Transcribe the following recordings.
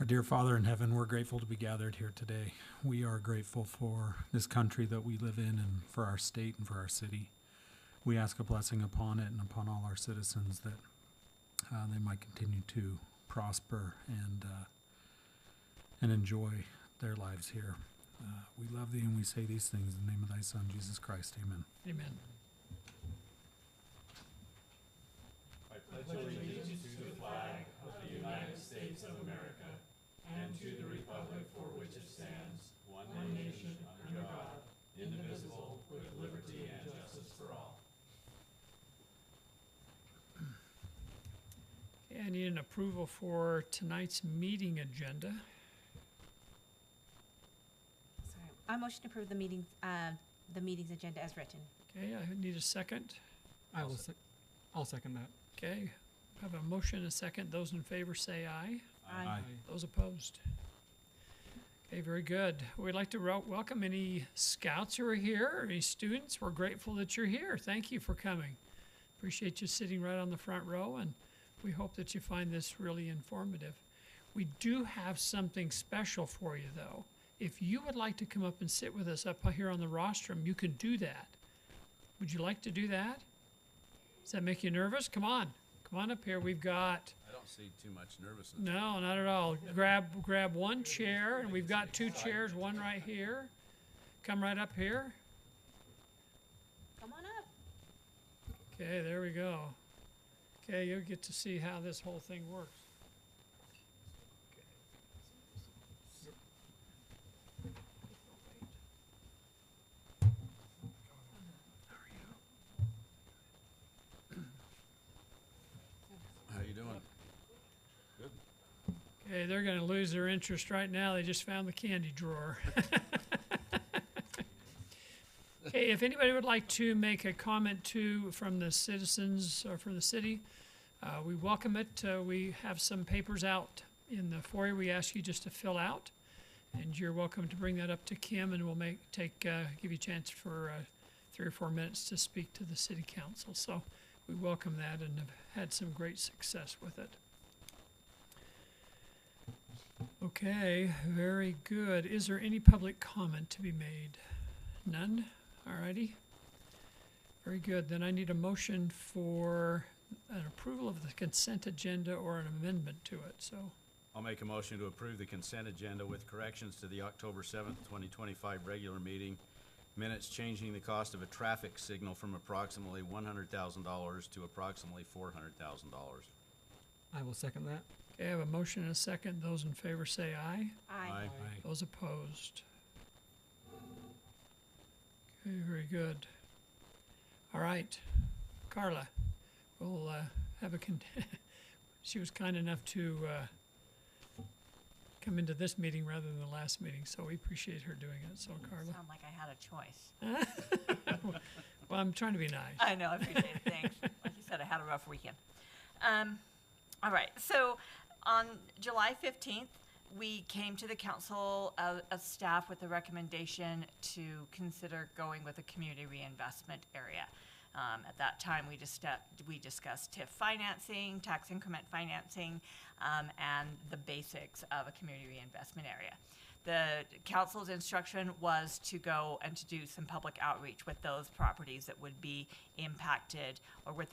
Our dear Father in heaven, we're grateful to be gathered here today. We are grateful for this country that we live in and for our state and for our city. We ask a blessing upon it and upon all our citizens that they might continue to prosper and enjoy their lives here. We love thee and we say these things in the name of thy Son, Jesus Christ. Amen. Amen. I pledge allegiance to the flag of the United States of America and to the republic for which it stands, one nation under God, indivisible, with liberty and justice for all. I need an approval for tonight's meeting agenda. Sorry. I motion to approve the meetings agenda as written. Okay, I need a second. I'll second that. Okay, have a motion and a second. Those in favor say aye. Aye. Those opposed? Okay, very good. We'd like to welcome any scouts who are here, or any students. We're grateful that you're here. Thank you for coming. Appreciate you sitting right on the front row, and we hope that you find this really informative. We do have something special for you, though. If you would like to come up and sit with us up here on the rostrum, you can do that. Would you like to do that? Does that make you nervous? Come on up here. We've got... I don't see too much nervousness. No, not at all. Grab one chair, and we've got two chairs, one right here. Come right up here. Come on up. Okay, there we go. Okay, you'll get to see how this whole thing works. How you doing? Good. Okay, they're going to lose their interest right now. They just found the candy drawer. Okay, if anybody would like to make a comment from the citizens or from the city, we welcome it. We have some papers out in the foyer we ask you just to fill out, and you're welcome to bring that up to Kim, and we'll give you a chance for 3 or 4 minutes to speak to the city council. So we welcome that and have had some great success with it. Okay, very good. Is there any public comment to be made? None? Alrighty. Very good. Then I need a motion for an approval of the consent agenda or an amendment to it. So I'll make a motion to approve the consent agenda with corrections to the October 7th, 2025 regular meeting minutes, changing the cost of a traffic signal from approximately $100,000 to approximately $400,000. I will second that. okay, I have a motion and a second. Those in favor say aye. Aye. Those opposed? Okay, very good. All right, Carla, we'll have she was kind enough to come into this meeting rather than the last meeting, so we appreciate her doing it. So, Carla. Sound like I had a choice. Well, I'm trying to be nice. I know, I appreciate it, thanks. Like you said, I had a rough weekend. All right, so on July 15th, we came to the council of staff with a recommendation to consider going with a community reinvestment area. At that time, we discussed TIF financing, tax increment financing, and the basics of a community reinvestment area. The council's instruction was to go and to do some public outreach with those properties that would be impacted or were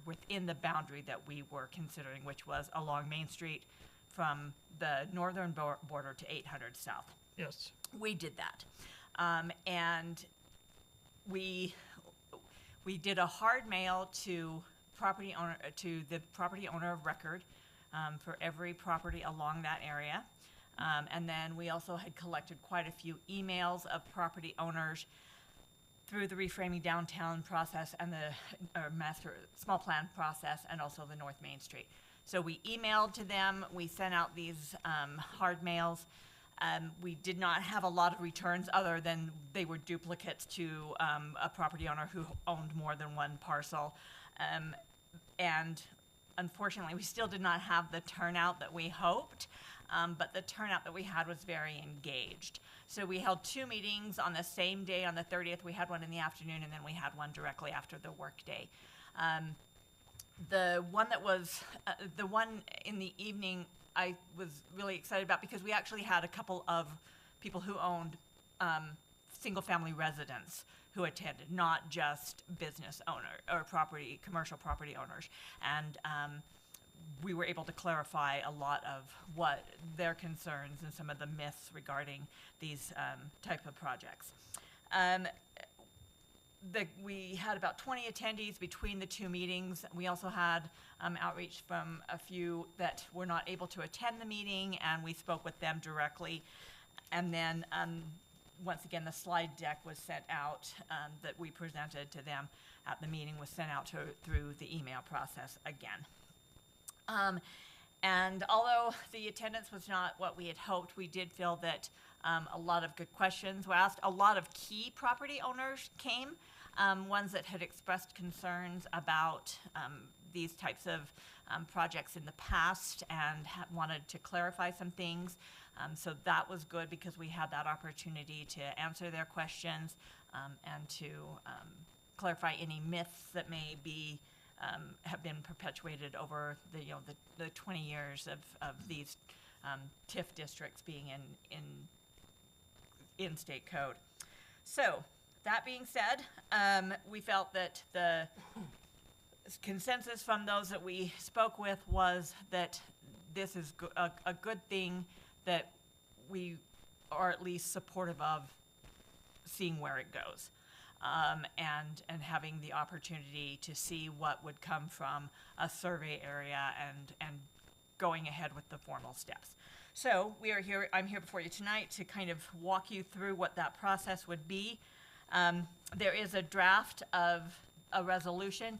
within the boundary that we were considering, which was along Main Street from the northern border to 800 South. Yes. We did that. And we did a hard mail to the property owner of record for every property along that area. And then we also had collected quite a few emails of property owners through the reframing downtown process and the master small plan process, and also the North Main Street. So we emailed to them, we sent out these hard mails. We did not have a lot of returns other than they were duplicates to a property owner who owned more than one parcel. And unfortunately, we still did not have the turnout that we hoped, but the turnout that we had was very engaged. So we held 2 meetings on the same day. On the 30th, we had one in the afternoon, and then we had one directly after the workday. The one in the evening I was really excited about, because we actually had a couple of people who owned single-family residents who attended, not just business owner or commercial property owners. And we were able to clarify a lot of what their concerns and some of the myths regarding these type of projects. We had about 20 attendees between the two meetings. We also had outreach from a few that were not able to attend the meeting, and we spoke with them directly. And then, once again, the slide deck was sent out that we presented to them at the meeting, was sent out through the email process again. And although the attendance was not what we had hoped, we did feel that a lot of good questions were asked. A lot of key property owners came, ones that had expressed concerns about these types of projects in the past and wanted to clarify some things. So that was good, because we had that opportunity to answer their questions and to clarify any myths that may be have been perpetuated over the 20 years of these TIF districts being in state code. So that being said, we felt that the consensus from those that we spoke with was that this is a good thing, that we are at least supportive of seeing where it goes. And having the opportunity to see what would come from a survey area and going ahead with the formal steps. So I'm here before you tonight to kind of walk you through what that process would be. There is a draft of a resolution.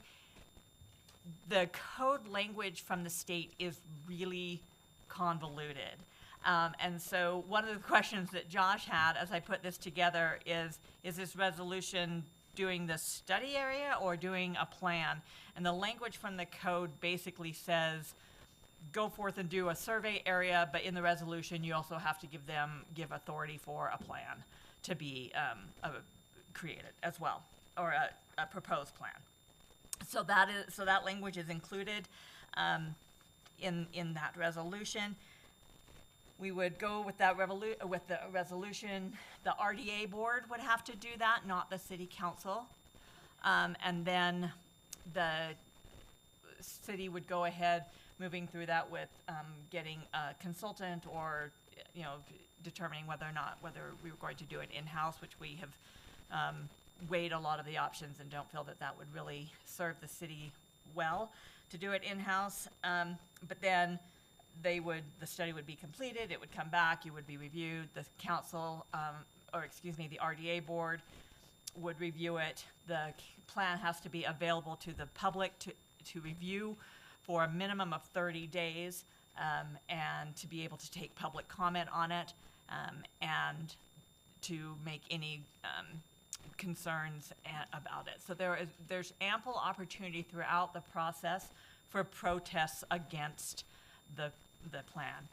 The code language from the state is really convoluted. And so one of the questions that Josh had as I put this together is this resolution doing the study area or doing a plan? And the language from the code basically says, go forth and do a survey area, but in the resolution, you also have to give authority for a plan to be created as well, or a proposed plan. So that language is included in that resolution. We would go with the resolution. The RDA board would have to do that, not the city council. And then the city would go ahead, moving through that with getting a consultant, or determining whether we were going to do it in-house, which we have weighed a lot of the options and don't feel that would really serve the city well to do it in-house. But then the study would be completed, it would come back, it would be reviewed, the council, the RDA board would review it. The plan has to be available to the public to review for a minimum of 30 days, and to be able to take public comment on it, and to make any concerns about it. So there's ample opportunity throughout the process for protests against the plan.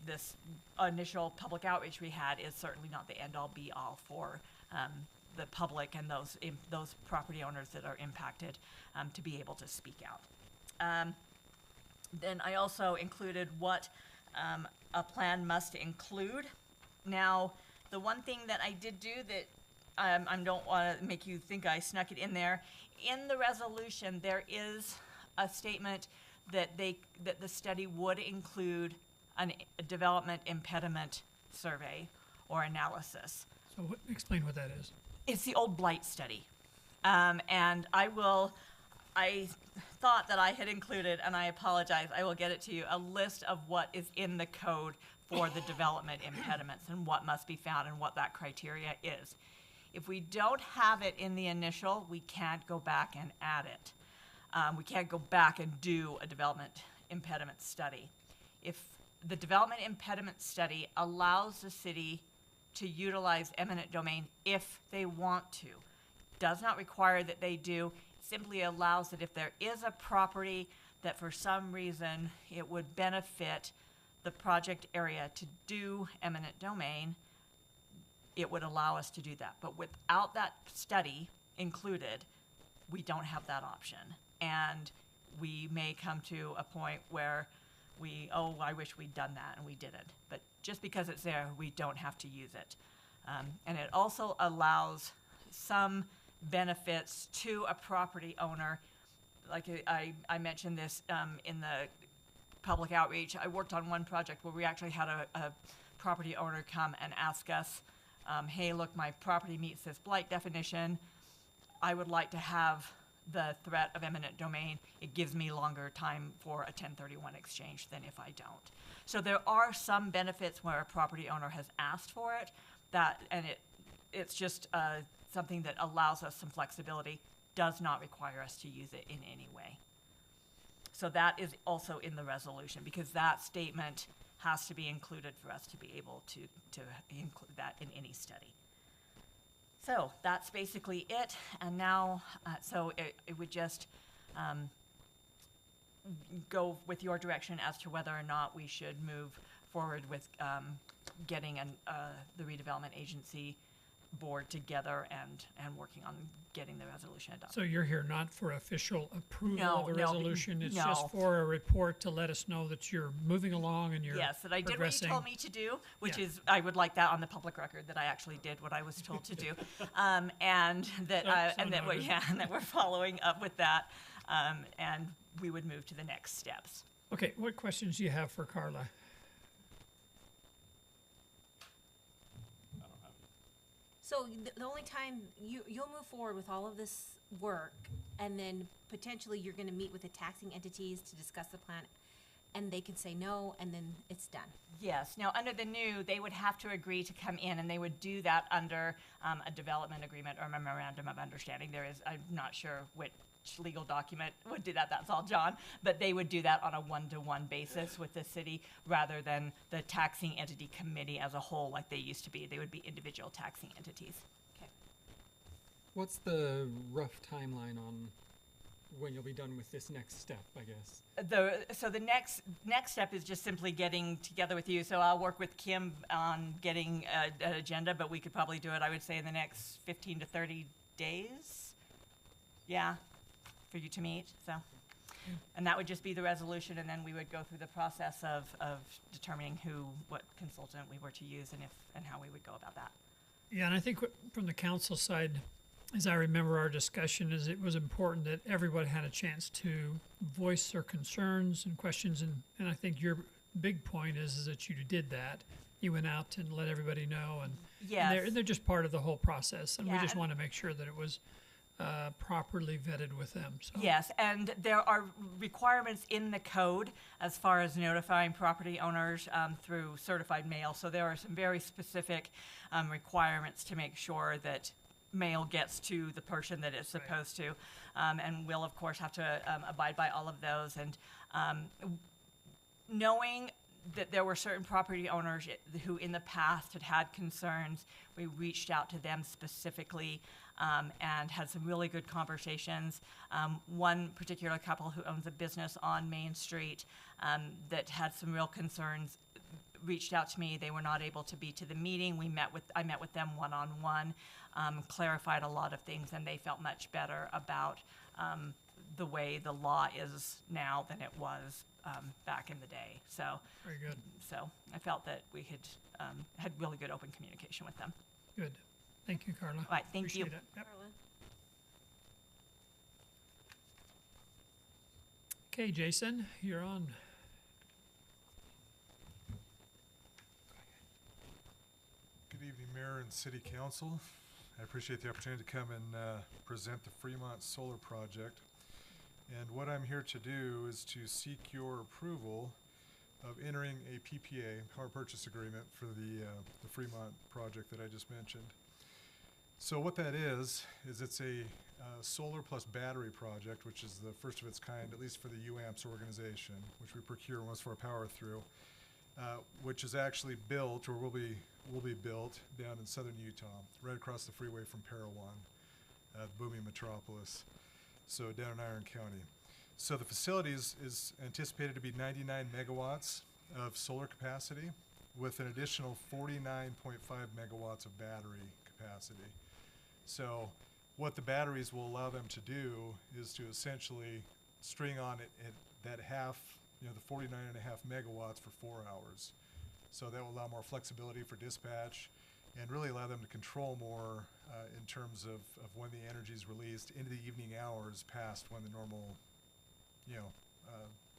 This initial public outreach we had is certainly not the end-all be-all for the public and those property owners that are impacted to be able to speak out. Then I also included what a plan must include. Now, the one thing that I did do that I don't want to make you think I snuck it in there, in the resolution there is a statement that the study would include a development impediment survey or analysis. So explain what that is. It's the old blight study. And I thought that I had included, and I apologize, I will get it to you, a list of what is in the code for the development impediments and what must be found and what that criteria is. If we don't have it in the initial, we can't go back and add it. We can't go back and do a development impediment study. If the development impediment study allows the city to utilize eminent domain if they want to, does not require that they do, simply allows that if there is a property that for some reason it would benefit the project area to do eminent domain, it would allow us to do that. But without that study included, we don't have that option. And we may come to a point where I wish we'd done that, and we didn't. But just because it's there, we don't have to use it. And it also allows some benefits to a property owner. Like I mentioned this in the public outreach. I worked on one project where we actually had a property owner come and ask us, hey, look, my property meets this blight definition. I would like to have the threat of eminent domain. It gives me longer time for a 1031 exchange than if I don't. So there are some benefits where a property owner has asked for it, it's just something that allows us some flexibility, does not require us to use it in any way. So that is also in the resolution, because that statement has to be included for us to be able to include that in any study. So that's basically it. And now, so it would just go with your direction as to whether or not we should move forward with getting the redevelopment agency board together and working on getting the resolution adopted. So you're here not for official approval No, of the no, resolution, it's no. just for a report to let us know that you're moving along and you're Yes, that I did what you progressing. told me to do, which Yeah. is, I would like that on the public record, that I actually did what I was told to do. And that, So and that we're, noted. yeah, and that we're following up with that. And we would move to the next steps. Okay, what questions do you have for Carla? So the only time you'll move forward with all of this work, and then potentially you're gonna meet with the taxing entities to discuss the plan, and they can say no, and then it's done. Yes, now under the new, they would have to agree to come in, and they would do that under a development agreement or memorandum of understanding. I'm not sure which legal document would do that, that's all John, but they would do that on a one-to-one basis with the city rather than the taxing entity committee as a whole like they used to be. They would be individual taxing entities. Okay. What's the rough timeline on when you'll be done with this next step, I guess? So the next step is just simply getting together with you. So I'll work with Kim on getting an agenda, but we could probably do it, I would say, in the next 15 to 30 days. Yeah, for you to meet, so. And that would just be the resolution, and then we would go through the process of determining what consultant we were to use and how we would go about that. Yeah, and I think from the council side, as I remember our discussion, is it was important that everybody had a chance to voice their concerns and questions, and I think your big point is that you did that. You went out and let everybody know, and Yes. they're just part of the whole process, and we Yeah, just and- want to make sure that it was properly vetted with them. So Yes, and there are requirements in the code as far as notifying property owners through certified mail. So there are some very specific requirements to make sure that mail gets to the person that it's supposed to. And we'll, of course, have to abide by all of those. And knowing that there were certain property owners who in the past had had concerns, we reached out to them specifically and had some really good conversations. One particular couple who owns a business on Main Street that had some real concerns reached out to me. They were not able to be to the meeting. I met with them one-on-one, clarified a lot of things, and they felt much better about the way the law is now than it was back in the day. So, very good, so I felt that we had really good open communication with them. good. Thank you, Carla. All right, thank you. Appreciate it. Yep. Carla? Okay, Jason, you're on. Good evening, Mayor and City Council. I appreciate the opportunity to come and present the Fremont Solar Project. And what I'm here to do is to seek your approval of entering a PPA, power purchase agreement, for the Fremont project that I just mentioned. So what that is it's a solar plus battery project, which is the first of its kind, at least for the UAMPS organization, which we procure most of our power through, which is actually built, or will be built down in southern Utah, right across the freeway from Parowan, the booming metropolis, so down in Iron County. So the facility is anticipated to be 99 megawatts of solar capacity with an additional 49.5 megawatts of battery capacity. So what the batteries will allow them to do is to essentially string on that half the 49.5 megawatts for 4 hours. So that will allow more flexibility for dispatch and really allow them to control more in terms of when the energy is released into the evening hours past when the normal,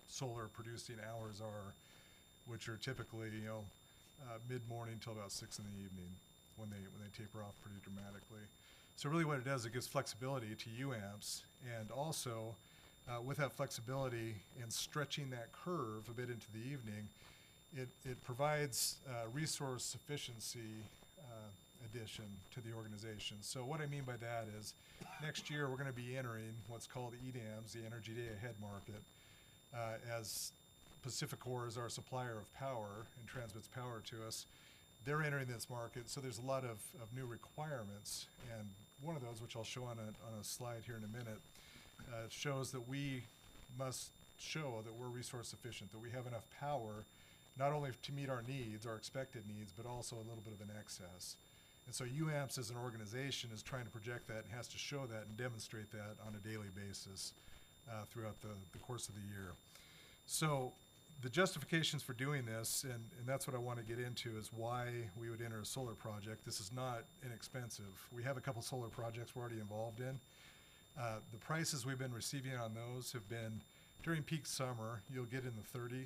solar producing hours are, which are typically, mid-morning till about 6 in the evening when they taper off pretty dramatically. So really what it does, it gives flexibility to UAMPS, and also with that flexibility and stretching that curve a bit into the evening, it provides resource sufficiency addition to the organization. So what I mean by that is next year we're going to be entering what's called EDAMS, the Energy Day Ahead Market, as Pacificor is our supplier of power and transmits power to us. They're entering this market, so there's a lot of new requirements, and one of those, which I'll show on a slide here in a minute, shows that we must show that we're resource efficient, that we have enough power not only to meet our needs, our expected needs, but also a little bit of an excess. And so UAMPS as an organization is trying to project that and has to show that and demonstrate that on a daily basis throughout the course of the year. So the justifications for doing this, and that's what I want to get into, is why we would enter a solar project. This is not inexpensive. We have a couple solar projects we're already involved in. The prices we've been receiving on those have been, during peak summer, you'll get in the $30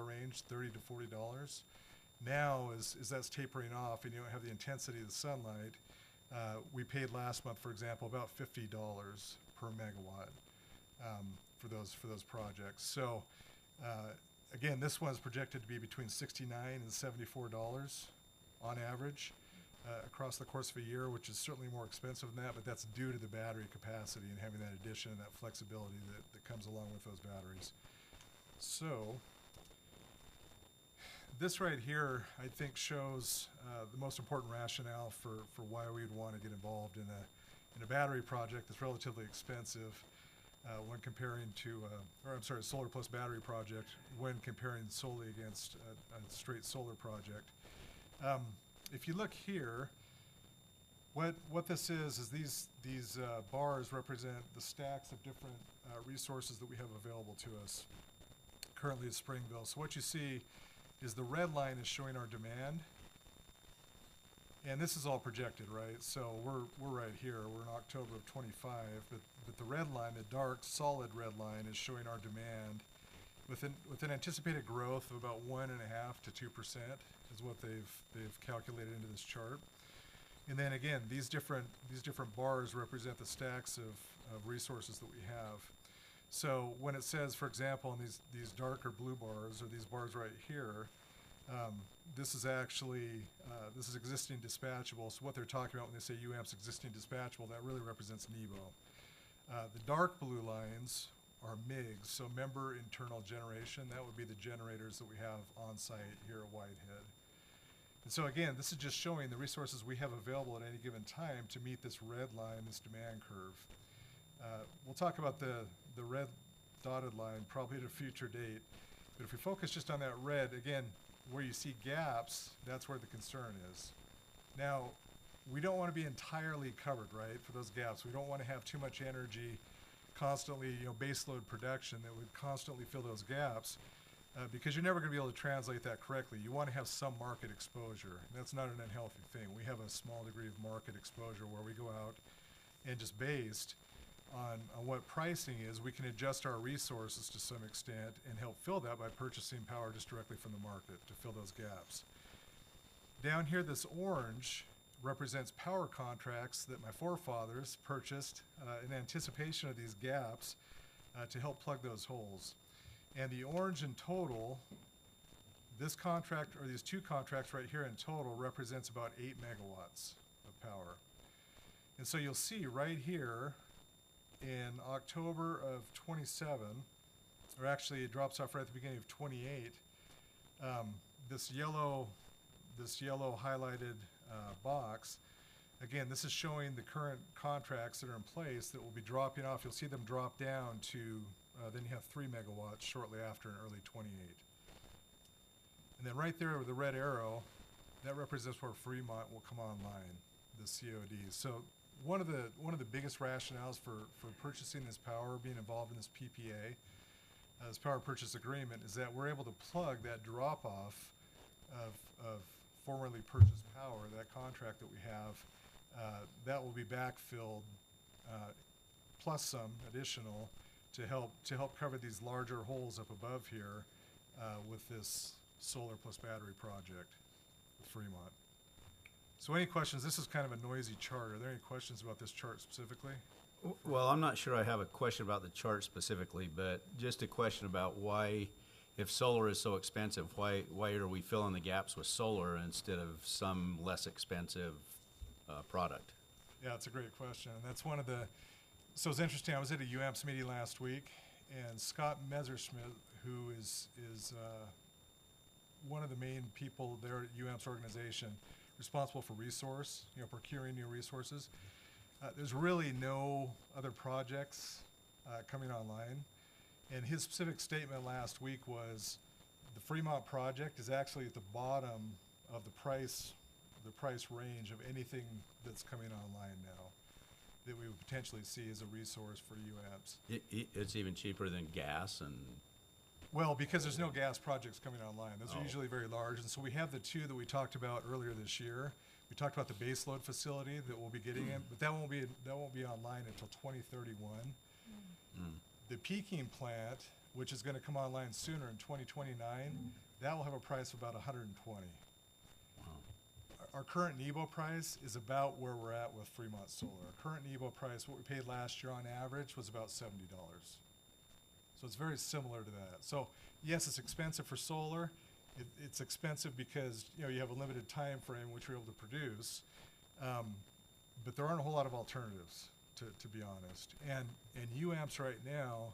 range, $30 to $40. Now, as that's tapering off and you don't have the intensity of the sunlight, we paid last month, for example, about $50 per megawatt for those projects. So again, this one's projected to be between $69 and $74 on average across the course of a year, which is certainly more expensive than that, but that's due to the battery capacity and having that addition and that flexibility that comes along with those batteries. So this right here, I think, shows the most important rationale for why we would want to get involved in a battery project that's relatively expensive when comparing to, a solar plus battery project when comparing solely against a straight solar project. If you look here, what this is these bars represent the stacks of different resources that we have available to us currently at Springville. So what you see is the red line is showing our demand, and this is all projected, right? So we're right here. We're in October of 25, but the red line, the dark solid red line, is showing our demand with an anticipated growth of about 1.5% to 2% is what they've calculated into this chart. And then again, these different bars represent the stacks of resources that we have. So when it says, for example, in these darker blue bars, or these bars right here, this is actually, this is existing dispatchable. So what they're talking about when they say UAMPS existing dispatchable, that really represents NEBO. The dark blue lines are MIGs, so member internal generation. That would be the generators that we have on site here at Whitehead. And so again, this is just showing the resources we have available at any given time to meet this red line, this demand curve. We'll talk about the red dotted line probably at a future date, but if we focus just on that red, again, where you see gaps, that's where the concern is. Now, we don't want to be entirely covered, right, for those gaps. We don't want to have too much energy constantly, baseload production that would constantly fill those gaps, because you're never going to be able to translate that correctly. You want to have some market exposure. That's not an unhealthy thing. We have a small degree of market exposure where we go out and just based on what pricing is, we can adjust our resources to some extent and help fill that by purchasing power just directly from the market to fill those gaps. Down here, this orange represents power contracts that my forefathers purchased in anticipation of these gaps to help plug those holes. And the orange in total, this contract, or these two contracts right here in total, represents about 8 megawatts of power. And so you'll see right here in October of 27, or actually it drops off right at the beginning of 28, this yellow highlighted box, again, this is showing the current contracts that are in place that will be dropping off. You'll see them drop down to, then you have 3 megawatts shortly after in early 28. And then right there with the red arrow, that represents where Fremont will come online, the COD. So one of the biggest rationales for purchasing this power, being involved in this PPA, this power purchase agreement is that we're able to plug that drop-off of formerly purchased power, that contract that we have, that will be backfilled, plus some additional to help cover these larger holes up above here with this solar plus battery project with Fremont. So any questions? This is kind of a noisy chart. Are there any questions about this chart specifically? Well, I'm not sure I have a question about the chart specifically, but just a question about why, if solar is so expensive, why are we filling the gaps with solar instead of some less expensive product? Yeah, it's a great question. And that's one of the, so it's interesting. I was at a UAMPS meeting last week, and Scott Messerschmidt, who is one of the main people there at UAMPS organization, responsible for procuring new resources. There's really no other projects coming online. And his specific statement last week was the Fremont project is actually at the bottom of the price range of anything that's coming online now that we would potentially see as a resource for UAMPS. It's even cheaper than gas and... Well, because there's no gas projects coming online. Those Oh. are usually very large. And so we have the two that we talked about earlier this year. We talked about the base load facility that we'll be getting in, but that won't be online until 2031. The peaking plant, which is going to come online sooner in 2029, that will have a price of about 120. Wow. Our current NEBO price is about where we're at with Fremont Solar. Our current NEBO price, what we paid last year on average, was about $70. So it's very similar to that. So yes, it's expensive for solar. It's expensive because you have a limited time frame in which we're able to produce, but there aren't a whole lot of alternatives, to be honest. And UAMPS right now,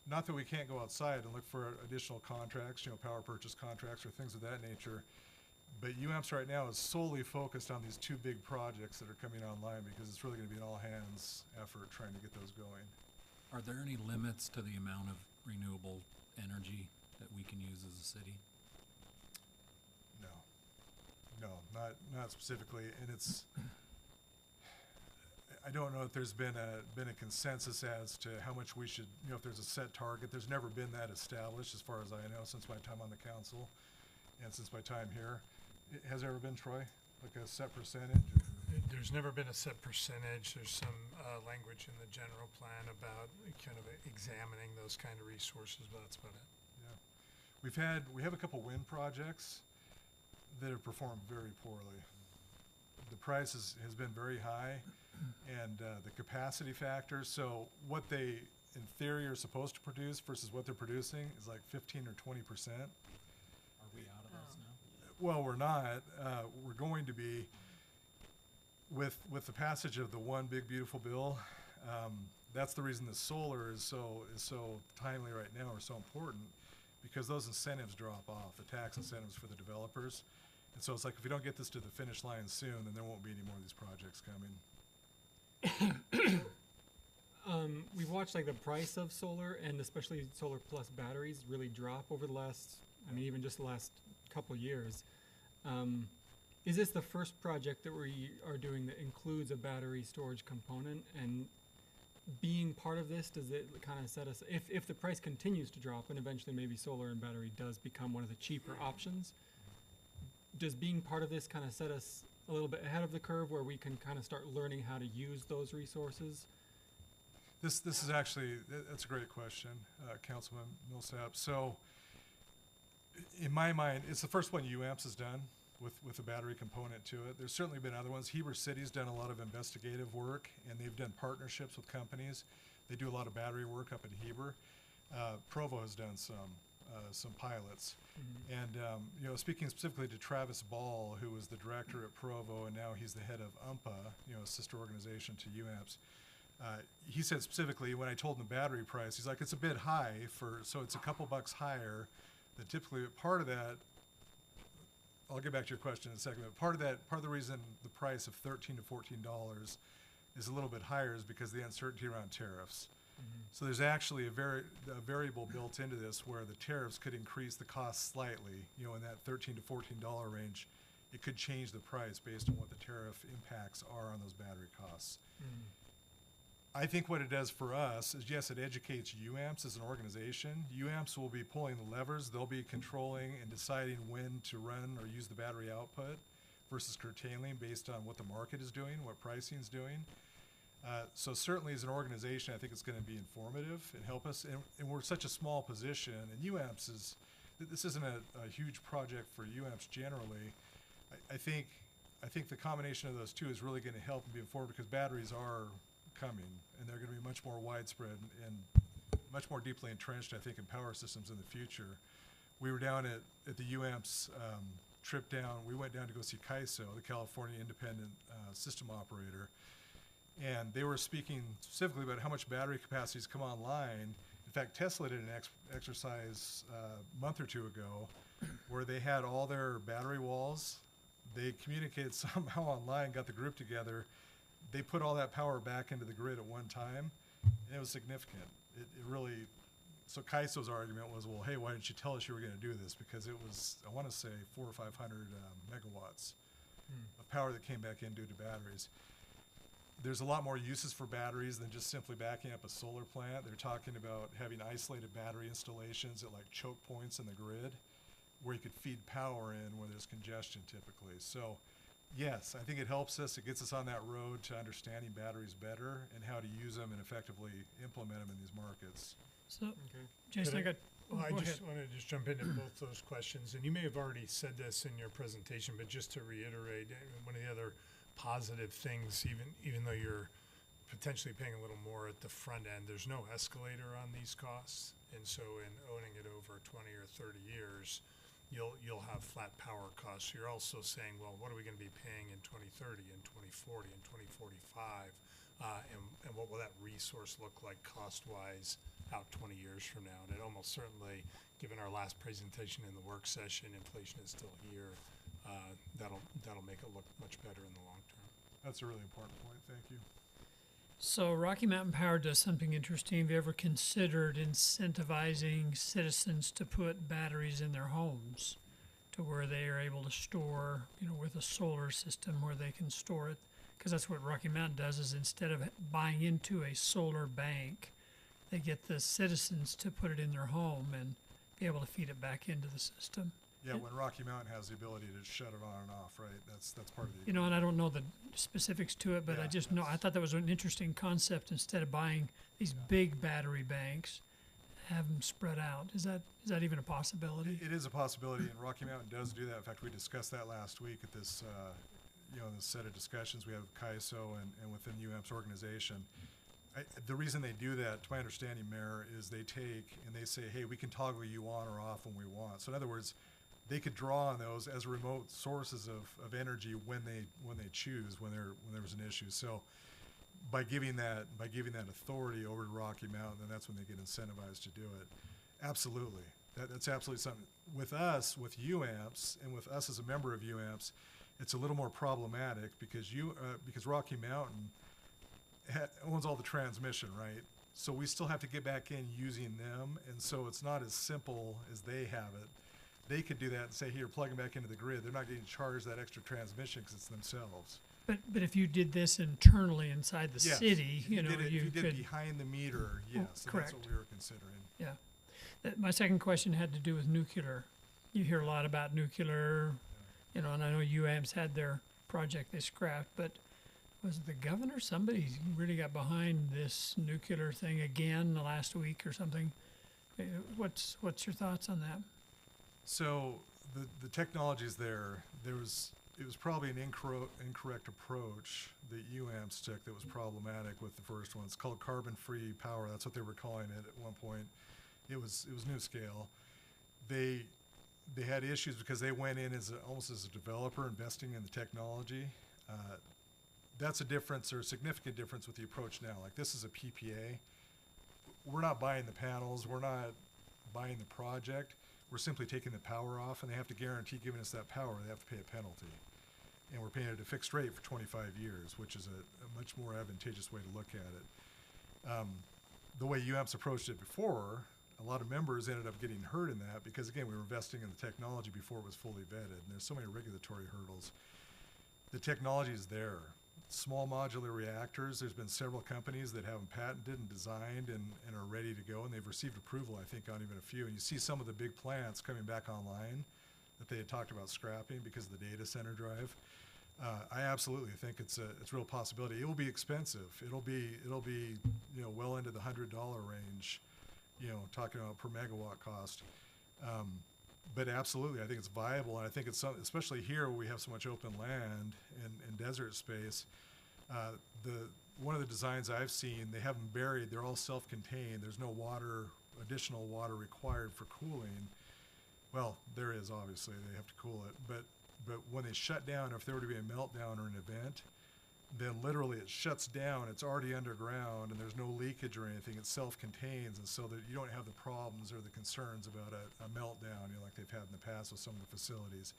not that we can't go outside and look for additional contracts, power purchase contracts or things of that nature, but UAMPS right now is solely focused on these two big projects that are coming online because it's really going to be an all-hands effort trying to get those going. Are there any limits to the amount of renewable energy that we can use as a city? No, not specifically, and I don't know if there's been a consensus as to how much we should, if there's a set target. There's never been that established, as far as I know, since my time on the council and since my time here. Has there ever been, Troy, like a set percentage? There's never been a set percentage. There's some language in the general plan about kind of examining those kind of resources, but that's about it. Yeah. We have a couple wind projects that have performed very poorly. The price has been very high, and the capacity factor, so what they in theory are supposed to produce versus what they're producing is like 15 or 20%. Are we out of those now? Well, we're not. We're going to be with the passage of the One Big Beautiful Bill. That's the reason that solar is so timely right now, or so important, because those incentives drop off, the tax incentives for the developers. And so it's like, if we don't get this to the finish line soon, then there won't be any more of these projects coming. We've watched like the price of solar and especially solar plus batteries really drop over the last, even just the last couple years. Is this the first project that we are doing that includes a battery storage component? And being part of this, does it kind of set us, if the price continues to drop and eventually maybe solar and battery does become one of the cheaper options, does being part of this kind of set us a little bit ahead of the curve where we can kind of start learning how to use those resources? This is actually, that's a great question, Councilman Millsap. So in my mind, it's the first one UAMPS has done with a battery component to it. There's certainly been other ones. Heber City's done a lot of investigative work, and they've done partnerships with companies. They do a lot of battery work up in Heber. Provo has done some pilots. And speaking specifically to Travis Ball, who was the director at Provo, and now he's the head of UMPA, a sister organization to UAMPS. He said specifically, when I told him the battery price, he's like, it's a bit high so it's a couple bucks higher than typically. Part of that, I'll get back to your question in a second, but part of the reason the price of $13 to $14 is a little bit higher is because of the uncertainty around tariffs. So there's actually a variable built into this where the tariffs could increase the cost slightly, in that $13 to $14 range. It could change the price based on what the tariff impacts are on those battery costs. I think what it does for us is, yes, it educates UAMPS as an organization. UAMPS will be pulling the levers. They'll be controlling and deciding when to run or use the battery output versus curtailing based on what the market is doing, what pricing is doing. So certainly as an organization, I think it's going to be informative and help us. And we're such a small position, and UAMPS is, this isn't a huge project for UAMPS generally. I think the combination of those two is really going to help and be informed, because batteries are coming, and they're going to be much more widespread and much more deeply entrenched, I think, in power systems in the future. We were down at the UAMPS trip down. We went down to go see CAISO, the California Independent System Operator, and they were speaking specifically about how much battery capacity has come online. In fact, Tesla did an exercise a month or two ago where they had all their battery walls. They communicated somehow online, got the group together. They put all that power back into the grid at one time, and it was significant. It really, so CAISO's argument was, well, hey, why didn't you tell us you were going to do this? Because it was, I want to say, 400 or 500 megawatts of power that came back in due to batteries. There's a lot more uses for batteries than just simply backing up a solar plant. They're talking about having isolated battery installations at like choke points in the grid where you could feed power in where there's congestion typically. So yes, I think it helps us. It gets us on that road to understanding batteries better and how to use them and effectively implement them in these markets. So, Okay. Jason, I got, Well, I go just ahead. want to just jump into both those questions, and you may have already said this in your presentation, but just to reiterate, one of the other positive things, even though you're potentially paying a little more at the front end, there's no escalator on these costs, and so in owning it over 20 or 30 years, you'll have flat power costs. You're also saying, well, what are we going to be paying in 2030 and 2040 and 2045, and what will that resource look like cost-wise out 20 years from now? And it almost certainly, given our last presentation in the work session, inflation is still here. That'll make it look much better in the long term. That's a really important point. Thank you. So Rocky Mountain Power does something interesting. Have you ever considered incentivizing citizens to put batteries in their homes to where they are able to store, with a solar system where they can store it? Because that's what Rocky Mountain does, is instead of buying into a solar bank, they get the citizens to put it in their home and be able to feed it back into the system. Yeah, when Rocky Mountain has the ability to shut it on and off, right? That's part of the. And I don't know the specifics to it, but I Yeah, just know, I thought that was an interesting concept. Instead of buying these big battery banks, have them spread out. Is that even a possibility? It is a possibility, and Rocky Mountain does do that. In fact, we discussed that last week at this, this set of discussions we have with CAISO and within UAMP's organization. The reason they do that, to my understanding, Mayor, is they take and they say, hey, we can toggle you on or off when we want. So in other words, they could draw on those as remote sources of energy when they choose, when there was an issue. So by giving that authority over to Rocky Mountain, then that's when they get incentivized to do it. Absolutely, that's absolutely something. With us, with UAMPS, and with us as a member of UAMPS, it's a little more problematic because Rocky Mountain owns all the transmission, right? So we still have to get back in using them, and so it's not as simple as they have it. They could do that and say, here, plug them back into the grid. They're not getting charged that extra transmission because it's themselves. But if you did this internally inside the Yes. city, If you did it, if you you did could. behind the meter, yes, and that's correct. what we were considering. Yeah. My second question had to do with nuclear. You hear a lot about nuclear, and I know UAM's had their project they scrapped, but was it the governor? Somebody really got behind this nuclear thing again the last week or something. What's your thoughts on that? So the technology is there. It was probably an incorrect approach that UAMPS took that was problematic with the first one. It's called carbon-free power. That's what they were calling it at one point. It was new scale. They had issues because they went in almost as a developer investing in the technology. That's a difference, or a significant difference with the approach now. Like, this is a PPA. We're not buying the panels. We're not buying the project. We're simply taking the power off, and they have to guarantee giving us that power. They have to pay a penalty. And we're paying it at a fixed rate for 25 years, which is a much more advantageous way to look at it. The way UAMPS approached it before, a lot of members ended up getting hurt in that because, again, we were investing in the technology before it was fully vetted, and there's so many regulatory hurdles. The technology is there. small modular reactors. There's been several companies that have them patented and designed and are ready to go, and they've received approval, I think, on even a few. And you see some of the big plants coming back online that they had talked about scrapping because of the data center drive. I absolutely think it's a real possibility. It will be expensive. It'll be well into the $100 range, talking about per megawatt cost. But absolutely, I think it's viable, and I think it's especially here where we have so much open land and desert space. One of the designs I've seen, they have them buried. They're all self-contained. There's no additional water required for cooling. Well, there is, obviously. They have to cool it. But when they shut down, if there were to be a meltdown or an event, then literally it shuts down. It's already underground, and there's no leakage or anything. It self-contains, and so that you don't have the problems or the concerns about a meltdown, like they've had in the past with some of the facilities.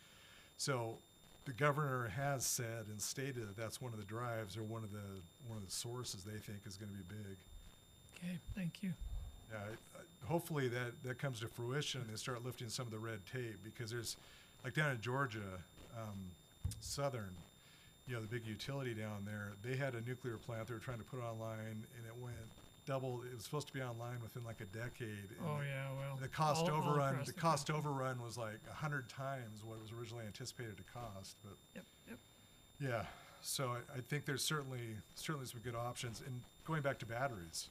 So the governor has said and stated that that's one of the drives or one of the sources they think is going to be big. Okay, thank you. Yeah, hopefully that comes to fruition and they start lifting some of the red tape, because there's, like down in Georgia, Southern, the big utility down there, they had a nuclear plant they were trying to put online, and it went double. It was supposed to be online within like a decade. And Oh, yeah, well. the cost all overrun, across the the cost country. overrun was like 100 times what it was originally anticipated to cost. But Yep. yeah, so I think there's certainly some good options. And going back to batteries,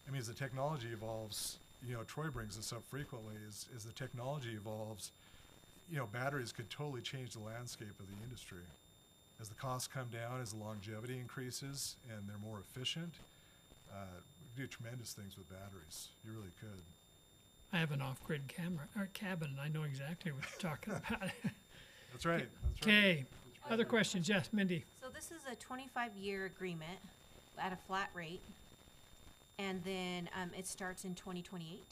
I mean, as the technology evolves, Troy brings this up frequently, as the technology evolves, batteries could totally change the landscape of the industry. As the costs come down, as the longevity increases, and they're more efficient, we do tremendous things with batteries. You really could. I have an off-grid cabin, and I know exactly what you're talking about. That's right. Okay, other questions? Yes, Mindy? So this is a 25-year agreement at a flat rate, and then it starts in 2028?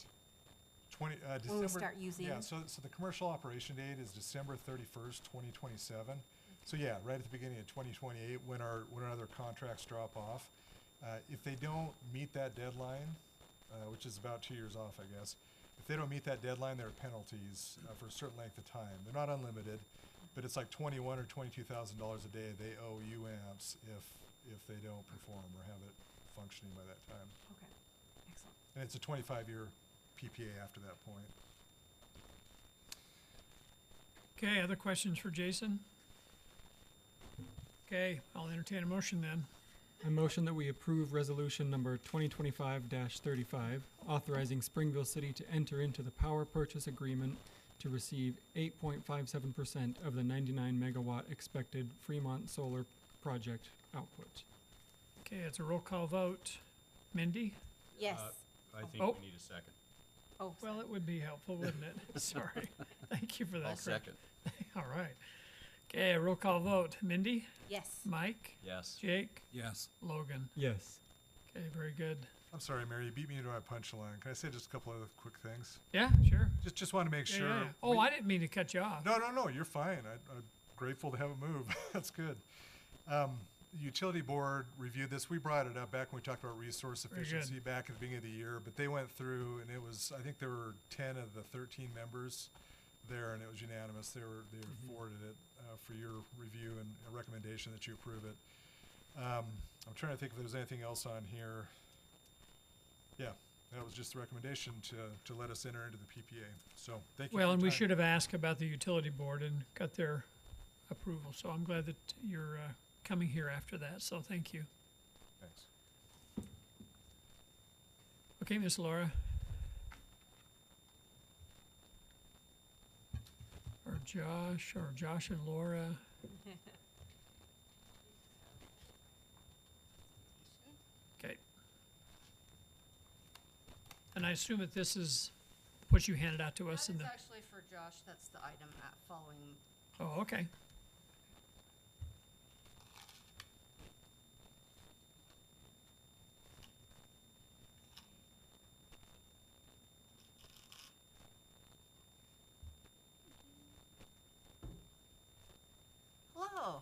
December, When we start using. Yeah, so the commercial operation date is December 31st, 2027. So yeah, right at the beginning of 2028, when our other contracts drop off. If they don't meet that deadline, which is about 2 years off, I guess, if they don't meet that deadline, there are penalties for a certain length of time. They're not unlimited, but it's like $21,000 or $22,000 a day they owe UAMPS if they don't perform or have it functioning by that time. Okay, excellent. And it's a 25-year PPA after that point. Okay, other questions for Jason? Okay, I'll entertain a motion then. I motion that we approve resolution number 2025-35, authorizing Springville City to enter into the power purchase agreement to receive 8.57% of the 99 megawatt expected Fremont Solar project output. Okay, it's a roll call vote. Mindy? Yes. I think Oh. we need a second. Oh, Well, it would be helpful, wouldn't it? Sorry. Thank you for that. I'll correction. second. All right. Okay, a roll call vote. Mindy? yes. Mike? Yes. Jake? Yes. Logan? Yes. Okay, very good. I'm sorry, Mary, you beat me to my punchline. Can I say just a couple other quick things? Yeah, sure. Just want to make Yeah, sure. yeah. Oh, I didn't mean to cut you off. No, you're fine. I'm grateful to have it move. That's good. Utility board reviewed this. We brought it up back when we talked about resource Very good. efficiency back at the beginning of the year, but they went through and I think there were 10 of the 13 members there, and it was unanimous. They forwarded it for your review and a recommendation that you approve it. I'm trying to think if there's anything else on here. Yeah, that was just the recommendation to let us enter into the PPA. So thank you. Well, for and your we time. should have asked about the utility board and got their approval. So I'm glad that you're coming here after that. So thank you. Thanks. Okay, Miss Laura. Or Josh and Laura. Okay. And I assume that this is what you handed out to us That in is the, actually for Josh, that's the item following. oh, okay. Hello.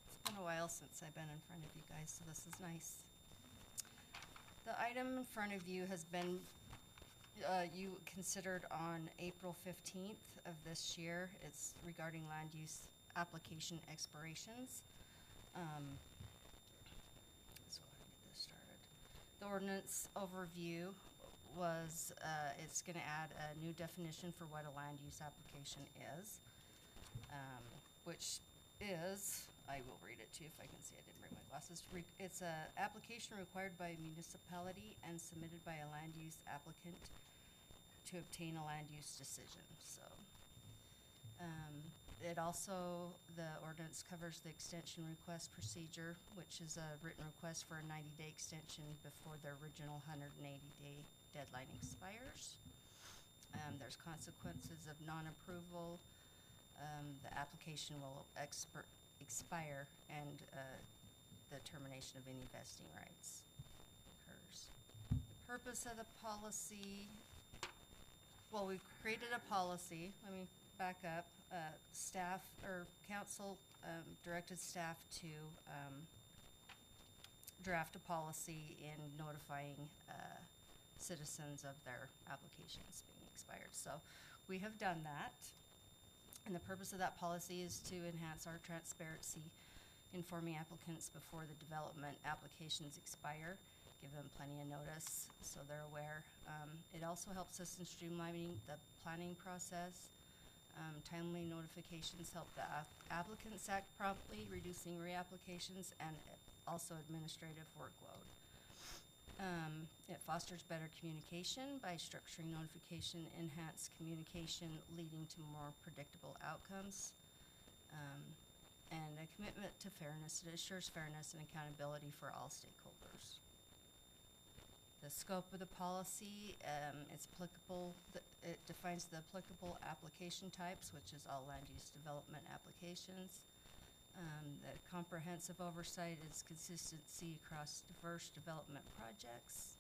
It's been a while since I've been in front of you guys, so this is nice. The item in front of you has been, you considered on April 15th of this year. It's regarding land use application expirations. The ordinance overview was, it's gonna add a new definition for what a land use application is, which is, I will read it to you if I can see, I didn't bring my glasses. It's a application required by a municipality and submitted by a land use applicant to obtain a land use decision, so. It also, the ordinance covers the extension request procedure, which is a written request for a 90-day extension before the original 180-day deadline expires. There's consequences of non-approval. The application will expire and the termination of any vesting rights occurs. The purpose of the policy, well, we created a policy, let me back up. Staff or council directed staff to draft a policy in notifying citizens of their applications being expired. So we have done that. And the purpose of that policy is to enhance our transparency, informing applicants before the development applications expire, give them plenty of notice so they're aware. It also helps us in streamlining the planning process. Timely notifications help the applicants act promptly, reducing reapplications and also administrative workload. It fosters better communication by structuring notification, enhanced communication, leading to more predictable outcomes. And a commitment to fairness. It assures fairness and accountability for all stakeholders. The scope of the policy, it's applicable, it defines the applicable application types, which is all land use development applications. The comprehensive oversight is consistency across diverse development projects.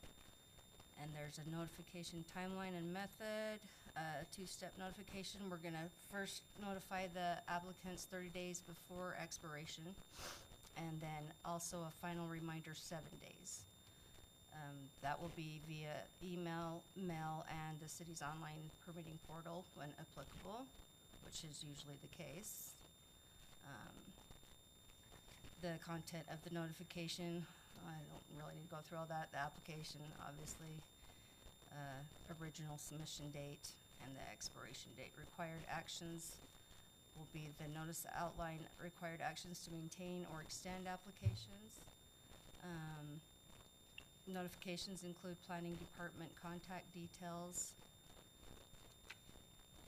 And there's a notification timeline and method, two-step notification. We're gonna first notify the applicants 30 days before expiration, and then also a final reminder 7 days. That will be via email, mail, and the city's online permitting portal when applicable, which is usually the case. The content of the notification, I don't really need to go through all that. The application, obviously, original submission date and the expiration date. Required actions will be the notice outline required actions to maintain or extend applications. Notifications include planning department contact details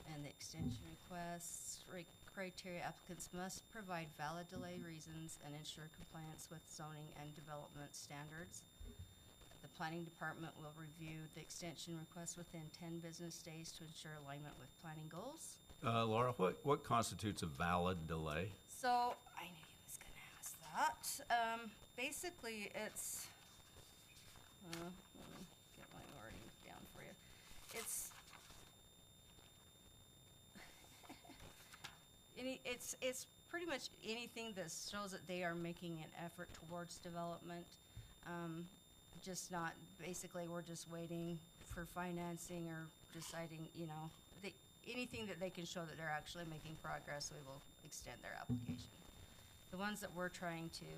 and the extension requests. Criteria: applicants must provide valid delay reasons and ensure compliance with zoning and development standards. The planning department will review the extension request within 10 business days to ensure alignment with planning goals. Laura, what constitutes a valid delay? So, I knew he was gonna ask that. Basically, it's, let me get my wording down for you. It's, it's pretty much anything that shows that they are making an effort towards development. Just not, basically, we're just waiting for financing or deciding, you know, anything that they can show that they're actually making progress, we will extend their application. The ones that we're trying to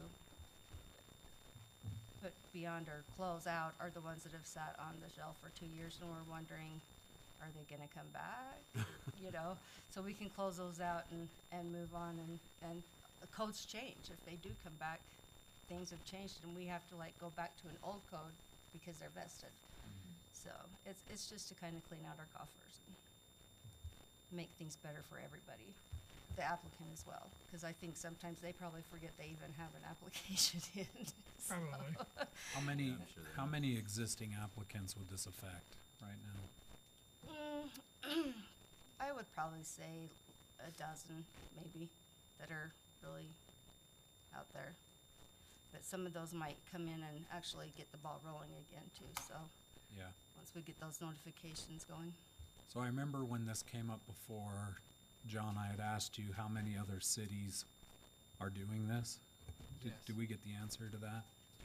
put beyond or close out are the ones that have sat on the shelf for 2 years and we're wondering, are they gonna come back? You know, so we can close those out and move on, and the codes change. If they do come back, things have changed and we have to like go back to an old code because they're vested. So it's just to kind of clean out our coffers and make things better for everybody, the applicant as well, because I think sometimes they probably forget they even have an application in. So. Probably. How many existing applicants would this affect right now? I would probably say a dozen, maybe, that are really out there. But some of those might come in and actually get the ball rolling again too, so. Yeah. Once we get those notifications going. So I remember when this came up before, John, I had asked you how many other cities are doing this. Did we get the answer to that?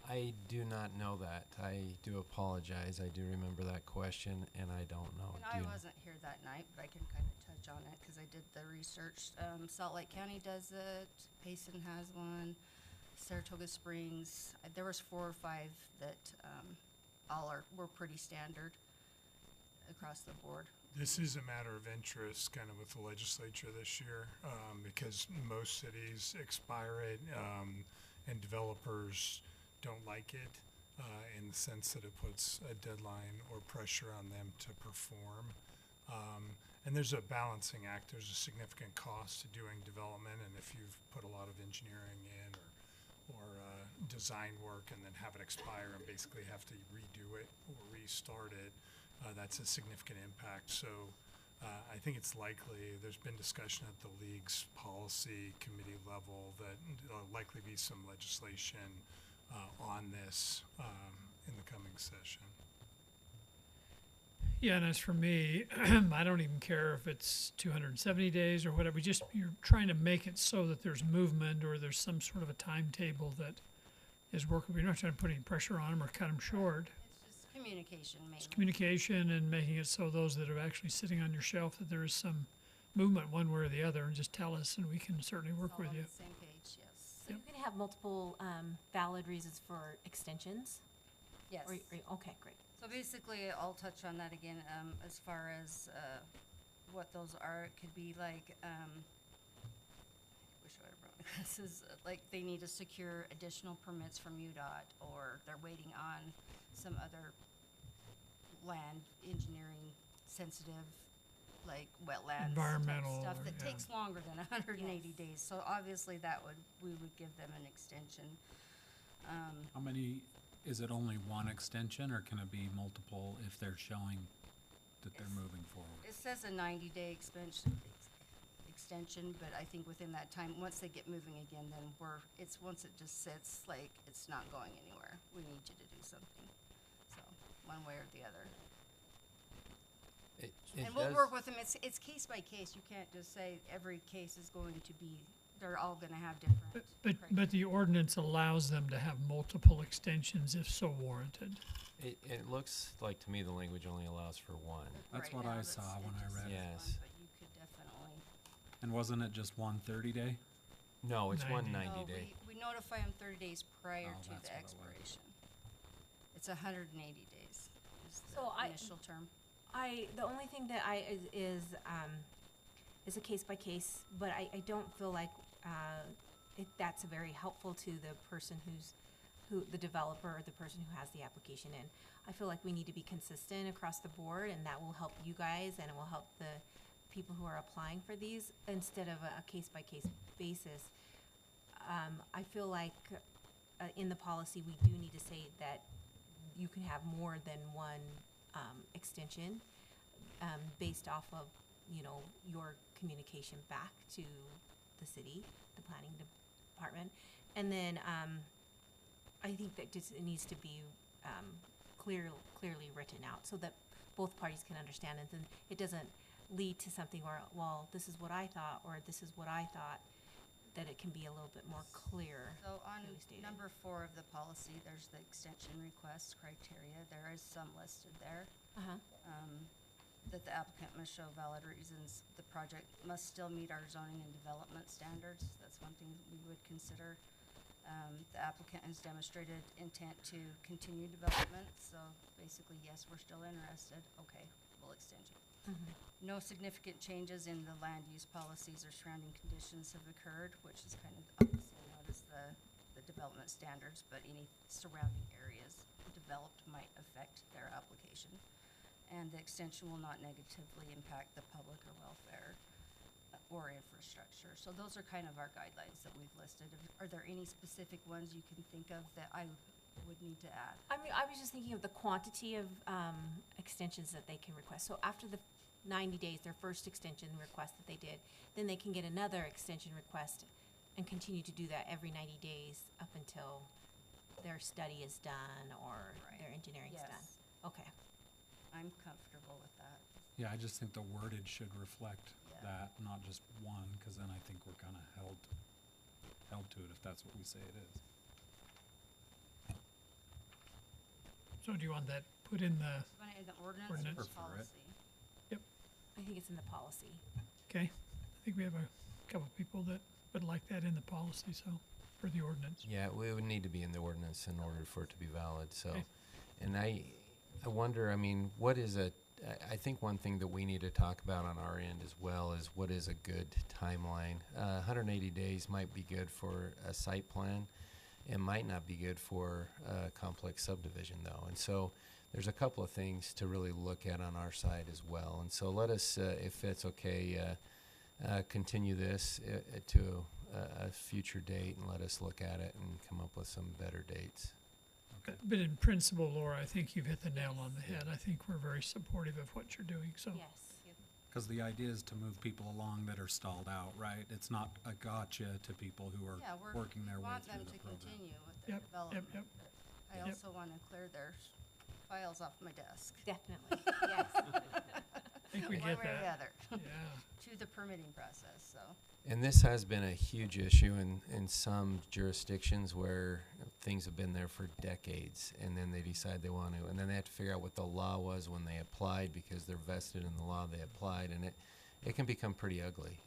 I do not know that. I do apologize. I do remember that question, and I don't know. And I wasn't here that night, but I can kind of touch on it because I did the research. Salt Lake County does it. Payson has one. Saratoga Springs. There was 4 or 5 that we're pretty standard across the board. This is a matter of interest kind of with the legislature this year, because most cities expire it, and developers don't like it, in the sense that it puts a deadline or pressure on them to perform. And there's a balancing act. There's a significant cost to doing development, and if you've put a lot of engineering in or design work and then have it expire and basically have to redo it or restart it, that's a significant impact. So I think it's likely, there's been discussion at the league's policy committee level that there'll likely be some legislation on this in the coming session. Yeah, and as for me, I don't even care if it's 270 days or whatever. You're trying to make it so that there's movement or there's some sort of a timetable that is workable. You're not trying to put any pressure on them or cut them short. It's just communication mainly. It's communication and making it so those that are actually sitting on your shelf that there is some movement one way or the other, and just tell us and we can certainly work All with on you. the same page, yes. So you're gonna have multiple, valid reasons for extensions? Yes. Okay, great. So basically, I'll touch on that again, as far as, what those are. It could be like, wish I would've brought my glasses, like they need to secure additional permits from UDOT, or they're waiting on some other land engineering sensitive, like wetlands. type Environmental stuff or- that yeah. takes longer than 180 Yes. days. So obviously we would give them an extension. How many, is it only one extension, or can it be multiple if they're showing that they're moving forward? It says a 90-day extension, but I think within that time, once they get moving again, then once it just sits, like, it's not going anywhere. We need you to do something. So, one way or the other. And we'll work with them. It's case by case. You can't just say every case is going to be, they're all gonna have different. But the ordinance allows them to have multiple extensions if so warranted. It looks like to me the language only allows for one. That's Right what now, I saw when I it just read says it. Yes. one, But you could definitely. And wasn't it just one 30-day? No, it's 90. one No, 90-day. we notify them 30 days prior Oh, to that's the what it was. expiration. It's 180 days is So the initial term. The only thing that is a case by case, but I don't feel like, that's very helpful to the person the developer or the person who has the application in. I feel like we need to be consistent across the board, and that will help you guys and it will help the people who are applying for these instead of a case by case basis. I feel like, in the policy, we do need to say that you can have more than one extension, based off of, your communication back to the city, the planning department. And then, I think that just it needs to be, clearly written out so that both parties can understand it, and it doesn't lead to something where, well, this is what I thought, or this is what I thought, that it can be a little bit more clear. So on clearly stated. number 4 of the policy, there's the extension request criteria. There is some listed there. Uh-huh. That the applicant must show valid reasons. The project must still meet our zoning and development standards. That's one thing we would consider. The applicant has demonstrated intent to continue development, so basically, yes, we're still interested. Okay, we'll extend you. No significant changes in the land use policies or surrounding conditions have occurred, which is kind of obviously notice the development standards, but any surrounding areas developed might affect their application. And the extension will not negatively impact the public or welfare or infrastructure. So those are kind of our guidelines that we've listed. Are there any specific ones you can think of that I would need to add? I mean, I was just thinking of the quantity of extensions that they can request. So after the 90 days, their first extension request that they did, then they can get another extension request and continue to do that every 90 days up until their study is done or Right. their engineering's done. Yes. Okay. I'm comfortable with that. Yeah, I just think the wordage should reflect Yeah. that, not just one, because then I think we're kind of held to it if that's what we say it is. So do you want that put in the, Want it in the ordinance or Ordinance. the Prefer it. policy? I think it's in the policy. okay? I think we have a couple people that would like that in the policy, so, for the ordinance. Yeah, it would need to be in the ordinance in order for it to be valid, so. Okay. And I wonder, I mean, what is I think one thing that we need to talk about on our end as well is what is a good timeline. 180 days might be good for a site plan. It might not be good for a complex subdivision, though. And so there's a couple of things to really look at on our side as well. And so let us, if it's okay, continue this to a future date and let us look at it and come up with some better dates. But in principle, Laura, I think you've hit the nail on the head. I think we're very supportive of what you're doing, so. Yes. Because the idea is to move people along that are stalled out, right? It's not a gotcha to people who are Yeah, working their we way want through them the to program. continue with their Yep, development. yep. I Yep. also want to clear their files off my desk. Definitely, yes. I think we One get way or the that. other, Yeah. to the permitting process, so. And this has been a huge issue in some jurisdictions where things have been there for decades, and then they decide they want to, and then they have to figure out what the law was when they applied because they're vested in the law they applied, and it can become pretty ugly.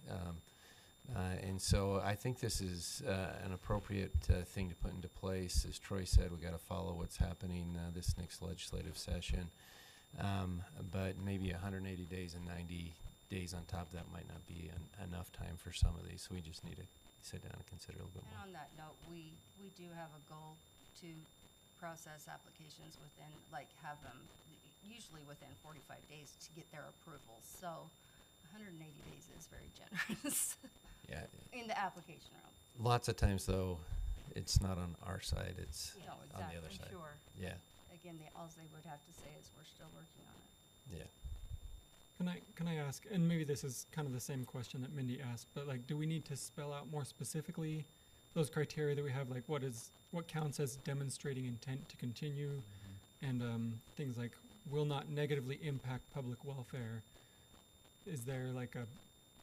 And so I think this is an appropriate thing to put into place. As Troy said, we got to follow what's happening this next legislative session. But maybe 180 days and 90 days on top of that might not be enough time for some of these. So we just need to sit down and consider a little bit And more. on that note, we do have a goal to process applications within, like, have them usually within 45 days to get their approvals. So 180 days is very generous Yeah. in the application realm. Lots of times, though, it's not on our side. It's No, on the other exactly. side. Sure. Yeah. Again, alls they would have to say is we're still working on it. Yeah. Can I ask, and maybe this is kind of the same question that Mindy asked, but like, do we need to spell out more specifically those criteria that we have, like what counts as demonstrating intent to continue, and things like will not negatively impact public welfare? Is there like a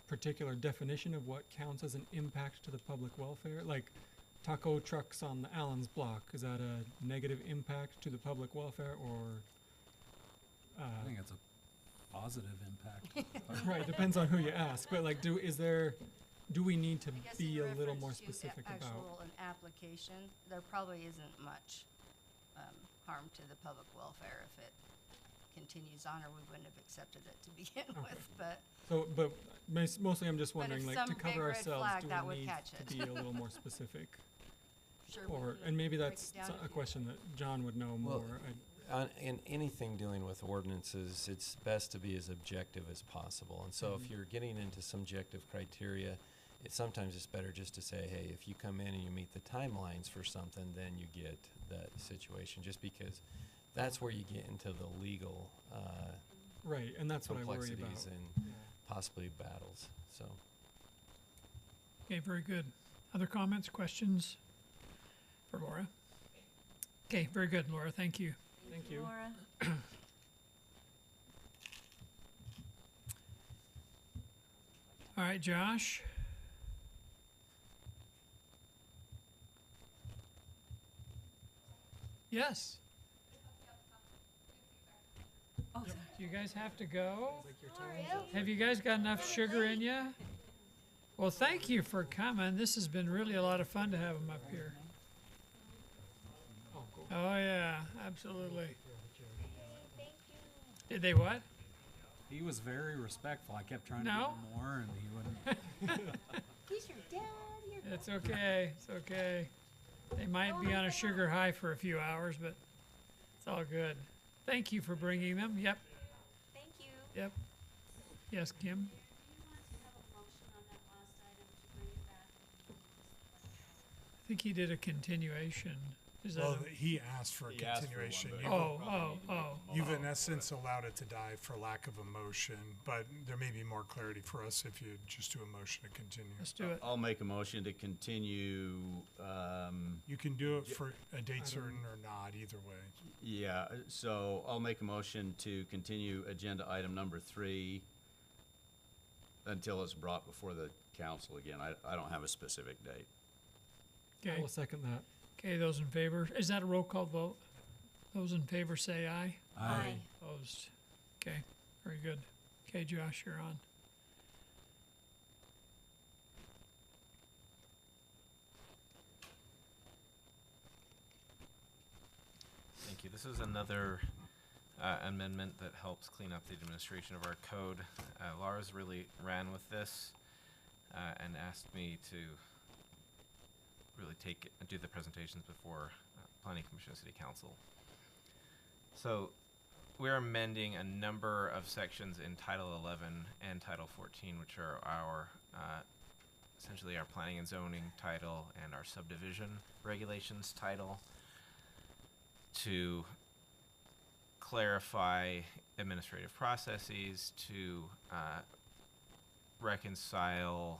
particular definition of what counts as an impact to the public welfare? Like taco trucks on the Allen's block, is that a negative impact to the public welfare, or I think it's a positive impact. right, depends on who you ask, but like do we need to I guess be in a little reference more to specific about? actual an application, there probably isn't much harm to the public welfare if it continues on, or we wouldn't have accepted it to begin Okay. with, but So, but mostly I'm just But if wondering, like, some to big cover red ourselves, flag, do that we would need catch to it. be a little more specific? sure. we Or, can and maybe break that's it down a few. question that John would know Well, more. In anything dealing with ordinances, it's best to be as objective as possible. And so if you're getting into subjective criteria, sometimes it's better just to say, hey, if you come in and you meet the timelines for something, then you get that situation, just because that's where you get into the legal Right, and that's what I worry about. complexities and possibly battles. So, Okay, very good. Other comments, questions for Laura? Okay, very good, Laura, thank you. Thank you. Laura? All right, Josh? Yes. Oh, sorry. Do you guys have to go? Have you guys got enough sugar in you? Well, thank you for coming. This has been really a lot of fun to have them up here. Oh, yeah, absolutely. Did they what? He was very respectful. I kept trying to No? give him more, and he wouldn't. He's your dad, your It's okay, it's okay. They might be on a sugar high for a few hours, but it's all good. Thank you for bringing them. Yep, Thank you. yep. Yes, Kim? I think he did a continuation. Is that Well, a, he asked for a He asked for one, continuation. but- You've in essence allowed it to die for lack of a motion, but there may be more clarity for us if you just do a motion to continue. let's do it. I'll make a motion to continue, You can do it for a date certain or not, either way. yeah, so I'll make a motion to continue agenda item number 3 until it's brought before the council again. I don't have a specific date. I Okay, will second that. okay, those in favor, is that a roll call vote? Those in favor say aye. Aye. Opposed? Okay, very good. Okay, Josh, you're on. thank you. this is another amendment that helps clean up the administration of our code. Lars really ran with this and asked me to really do the presentations before Planning Commission and City Council. So we're amending a number of sections in Title 11 and Title 14, which are our essentially our planning and zoning title and our subdivision regulations title, to clarify administrative processes, to reconcile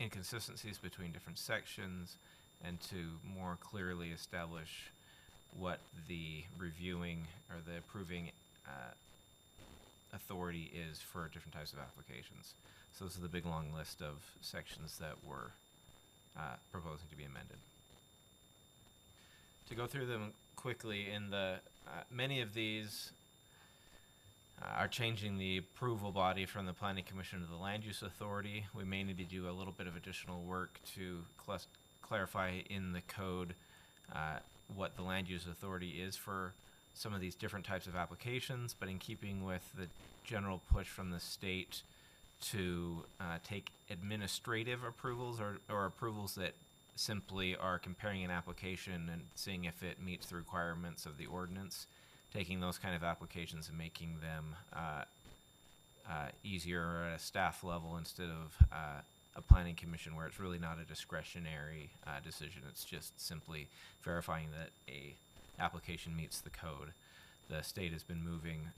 inconsistencies between different sections, and to more clearly establish what the reviewing or the approving authority is for different types of applications. So this is the big long list of sections that we're proposing to be amended. To go through them quickly, in the many of these are changing the approval body from the Planning Commission to the Land Use Authority. We may need to do a little bit of additional work to clarify in the code what the Land Use Authority is for some of these different types of applications, but in keeping with the general push from the state to take administrative approvals or approvals that simply are comparing an application and seeing if it meets the requirements of the ordinance, taking those kind of applications and making them easier at a staff level instead of a planning commission where it's really not a discretionary decision. It's just simply verifying that a application meets the code. The state has been moving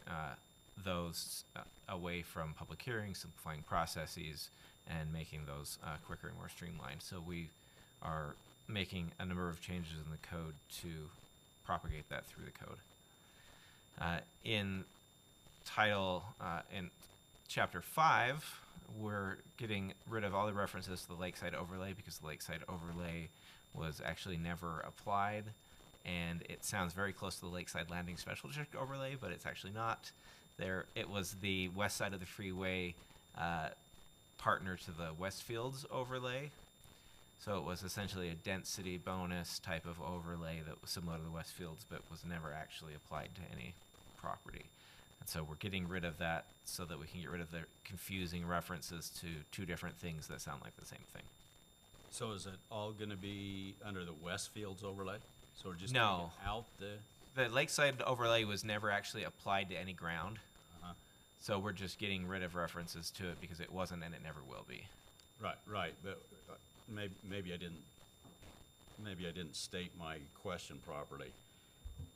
those away from public hearings, simplifying processes, and making those quicker and more streamlined. So we are making a number of changes in the code to propagate that through the code. In Chapter 5, we're getting rid of all the references to the lakeside overlay because the lakeside overlay was actually never applied, and it sounds very close to the Lakeside Landing Special District overlay, but it's actually not. It was the west side of the freeway partner to the Westfields overlay. So it was essentially a density bonus type of overlay that was similar to the Westfields, but was never actually applied to any property. And so we're getting rid of that so that we can get rid of the confusing references to two different things that sound like the same thing. So is it all gonna be under the Westfields overlay? So we're just No. taking out The lakeside overlay was never actually applied to any ground. So we're just getting rid of references to it because it wasn't and it never will be. right, but maybe I didn't state my question properly.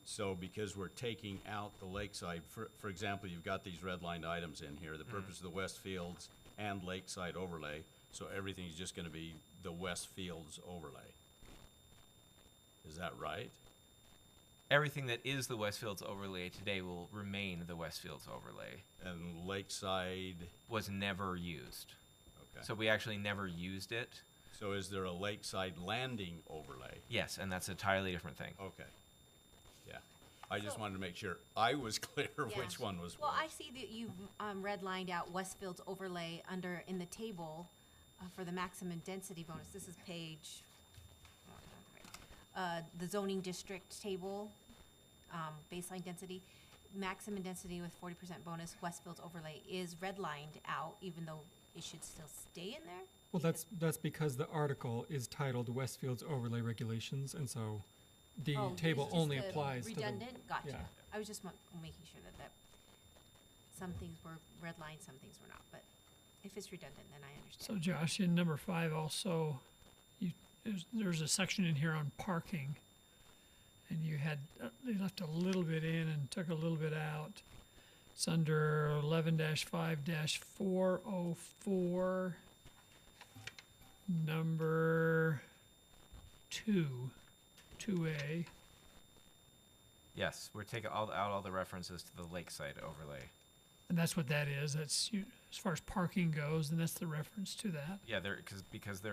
So because we're taking out the lakeside, for example, you've got these redlined items in here, the purpose of the Westfields and lakeside overlay, so everything's just gonna be the Westfields overlay. Is that right? Everything that is the Westfields overlay today will remain the Westfields overlay. And lakeside, Was never used. okay. So we actually never used it. So is there a lakeside landing overlay? Yes, and that's an entirely different thing. Okay. Yeah. I just So- wanted to make sure I was clear Yeah. which one was Well, what. I see that you've redlined out Westfield's overlay in the table for the maximum density bonus. This is page, the zoning district table, baseline density. Maximum density with 40% bonus, Westfield's overlay is redlined out, even though it should still stay in there? Well, that's because the article is titled Westfield's Overlay Regulations, and so the Oh, table it's just only the applies to the. redundant? Gotcha. yeah. I was just making sure that some things were redlined, some things were not, but if it's redundant, then I So understand. Josh, in number 5 also, there's a section in here on parking. And you left a little bit in and took a little bit out. It's under 11-5-404, number 2A. Yes, we're taking out all the references to the lakeside overlay. And that's what that is. That's as far as parking goes, and that's the reference to that. Yeah, because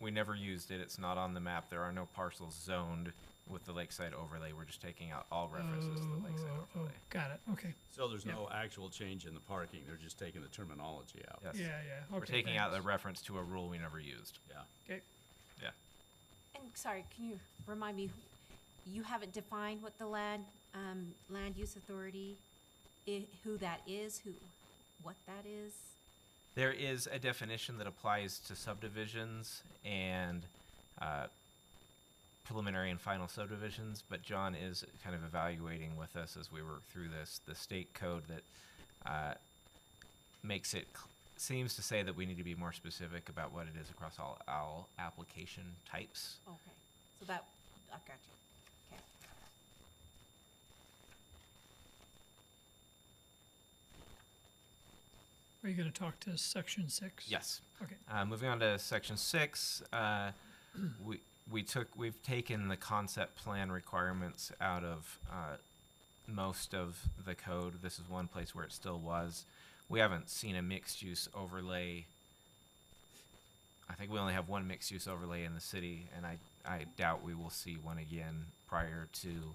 we never used it. It's not on the map. There are no parcels zoned with the lakeside overlay. We're just taking out all references to the lakeside overlay. Got it. Okay. So there's no actual change in the parking, they're just taking the terminology out. Yes. Yeah. Okay. We're taking out the thanks. reference to a rule we never used. Yeah. Okay. Yeah. And sorry, can you remind me, you haven't defined what the land use authority, who that is, what that is? There is a definition that applies to subdivisions and preliminary and final subdivisions, but John is kind of evaluating with us as we work through this, the state code that makes it, seems to say that we need to be more specific about what it is across all application types. Okay, so that, I got you. Okay. Are you going to talk to section 6? Yes. Okay. Moving on to section 6, we've taken the concept plan requirements out of most of the code. This is one place where it still was. We haven't seen a mixed use overlay. I think we only have one mixed use overlay in the city, and I doubt we will see one again prior to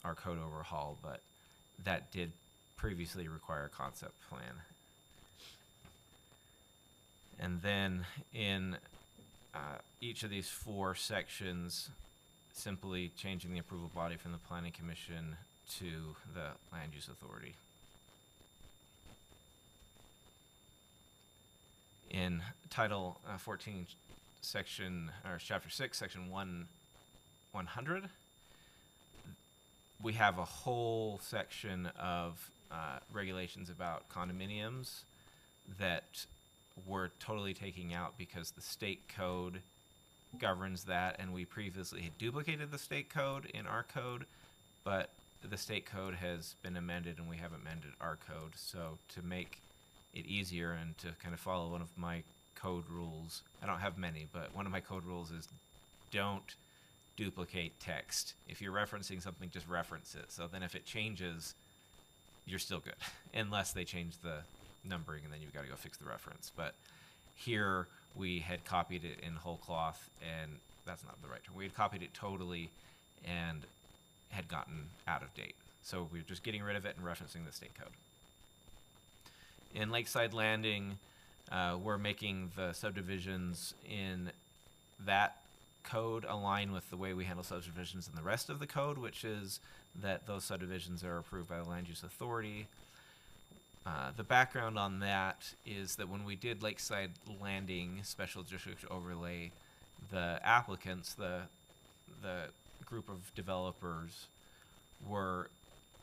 our code overhaul, but that did previously require a concept plan. And then in each of these 4 sections, simply changing the approval body from the Planning Commission to the Land Use Authority. In Title 14, Chapter 6, Section 100, we have a whole section of regulations about condominiums that we're totally taking out because the state code governs that, and we previously had duplicated the state code in our code, but the state code has been amended and we have amended our code. So to make it easier and to kind of follow one of my code rules, I don't have many, but one of my code rules is don't duplicate text. If you're referencing something, just reference it. So then if it changes, you're still good, unless they change the numbering, and then you've got to go fix the reference. But here we had copied it in whole cloth, and that's not the right term. We had copied it totally and had gotten out of date. So we're just getting rid of it and referencing the state code. In Lakeside Landing, we're making the subdivisions in that code align with the way we handle subdivisions in the rest of the code, which is that those subdivisions are approved by the Land Use Authority. The background on that is that when we did Lakeside Landing Special District Overlay, the applicants, the group of developers, were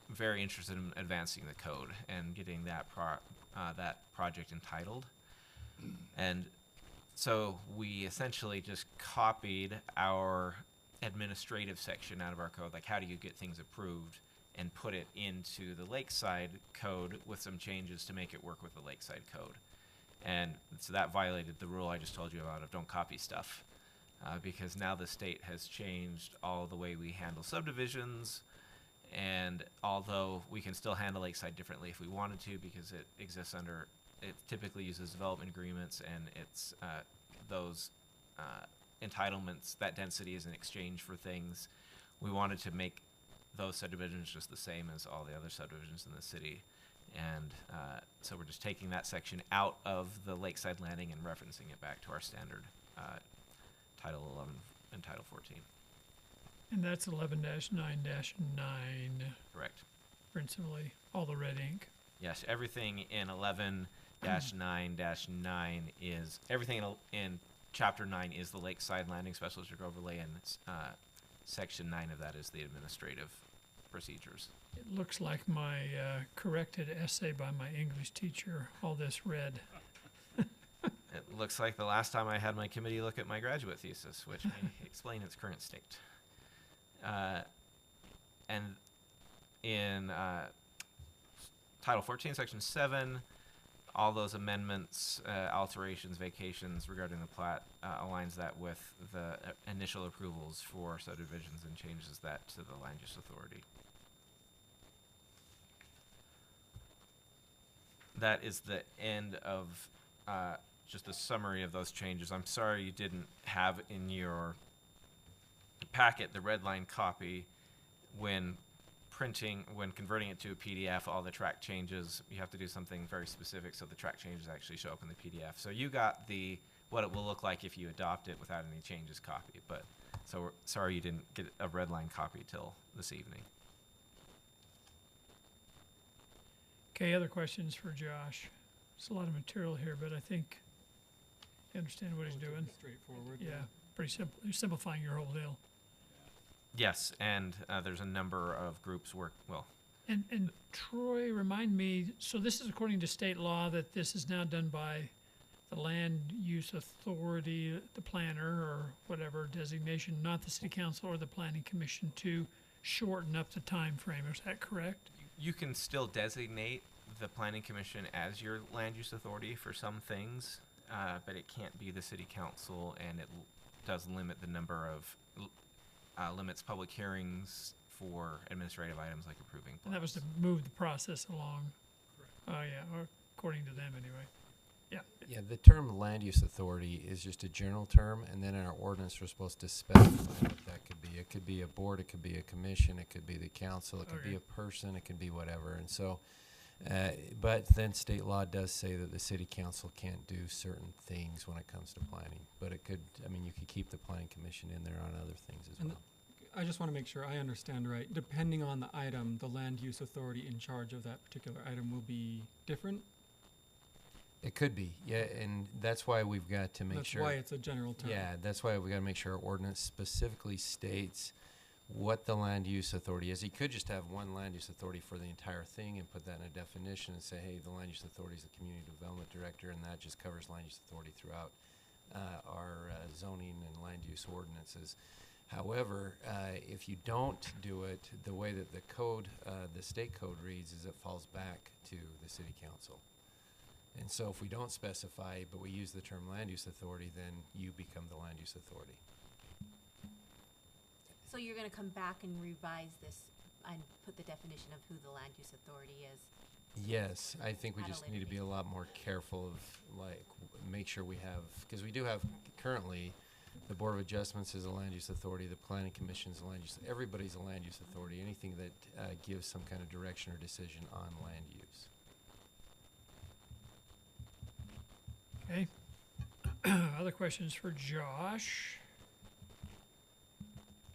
very interested in advancing the code and getting that project entitled. And so we essentially just copied our administrative section out of our code, like how do you get things approved, and put it into the Lakeside code with some changes to make it work with the Lakeside code. And so that violated the rule I just told you about of don't copy stuff, because now the state has changed all the way we handle subdivisions. And although we can still handle Lakeside differently if we wanted to, because it exists under, it typically uses development agreements, and it's those entitlements, that density is in exchange for things. We wanted to make those subdivisions just the same as all the other subdivisions in the city. And so we're just taking that section out of the Lakeside Landing and referencing it back to our standard Title 11 and Title 14. And that's 11-9-9. Correct. Principally, all the red ink. Yes, everything in 11-9-9 is, everything in Chapter 9 is the Lakeside Landing Special District Overlay, and Section 9 of that is the administrative procedures. It looks like my corrected essay by my English teacher, all this red. It looks like the last time I had my committee look at my graduate thesis, which may explain its current state. And in Title 14, Section 7, all those amendments, alterations, vacations regarding the plat aligns that with the initial approvals for subdivisions and changes that to the Land Use Authority. That is the end of just a summary of those changes. I'm sorry you didn't have in your packet the red line copy. When converting it to a PDF, all the track changes, you have to do something very specific so the track changes actually show up in the PDF. So you got what it will look like if you adopt it without any changes copy, but So we're sorry you didn't get a red line copy till this evening. Okay, other questions for Josh? There's a lot of material here, but I think you understand what he's doing. Straightforward. Yeah, pretty simple. You're simplifying your whole deal. Yes, and there's a number of groups And Troy, remind me, so this is according to state law that this is now done by the land use authority, the planner or whatever designation, not the city council or the planning commission to shorten up the time frame. Is that correct? you can still designate the planning commission as your land use authority for some things, but it can't be the city council, and it does limit the number of limits public hearings for administrative items like approving plans. And that was to move the process along. Oh, yeah, or according to them anyway. Yeah. Yeah, the term land use authority is just a general term, and then in our ordinance, we're supposed to specify what that could be. It could be a board, it could be a commission, it could be the council, it could be Okay. a person, it could be whatever. And so, but then state law does say that the city council can't do certain things when it comes to planning. But it could, I mean, you could keep the planning commission in there on other things as And well. I just want to make sure I understand right. Depending on the item, the land use authority in charge of that particular item will be different. It could be, yeah, and that's why we've got to make That's sure. why it's a general term. Yeah, that's why we gotta make sure our ordinance specifically states what the land use authority is. You could just have one land use authority for the entire thing and put that in a definition and say, hey, the land use authority is the community development director, and that just covers land use authority throughout our zoning and land use ordinances. However, if you don't do it, the way that the code, the state code reads is it falls back to the city council. And so if we don't specify, but we use the term land use authority, then you become the land use authority. So you're gonna come back and revise this and put the definition of who the land use authority is? Yes, I think we At a just later need to be date. a lot more careful of, like, make sure we have, because we do have currently, the Board of Adjustments is a land use authority, the Planning Commission is a land use, everybody's a land use authority, anything that gives some kind of direction or decision on land use. Okay. Other questions for Josh?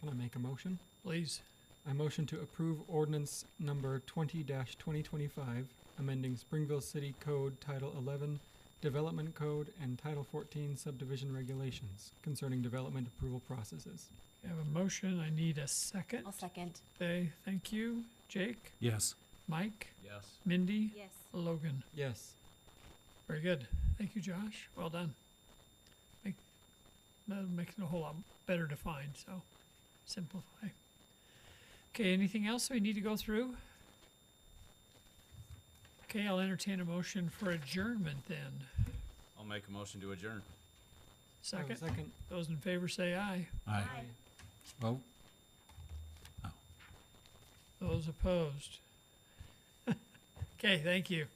Can I make a motion? Please. I motion to approve ordinance number 20-2025, amending Springville City Code Title 11, Development Code, and Title 14 Subdivision Regulations concerning development approval processes. I have a motion. I need a second. I'll second. Okay, thank you. Jake? Yes. Mike? Yes. Mindy? Yes. Logan? Yes. Very good. Thank you, Josh. Well done. That'll make it a whole lot better defined, so simplify. Okay, anything else we need to go through? Okay, I'll entertain a motion for adjournment then. I'll make a motion to adjourn. Second? Second. Those in favor say aye. Aye. Vote. Those opposed? Okay, thank you.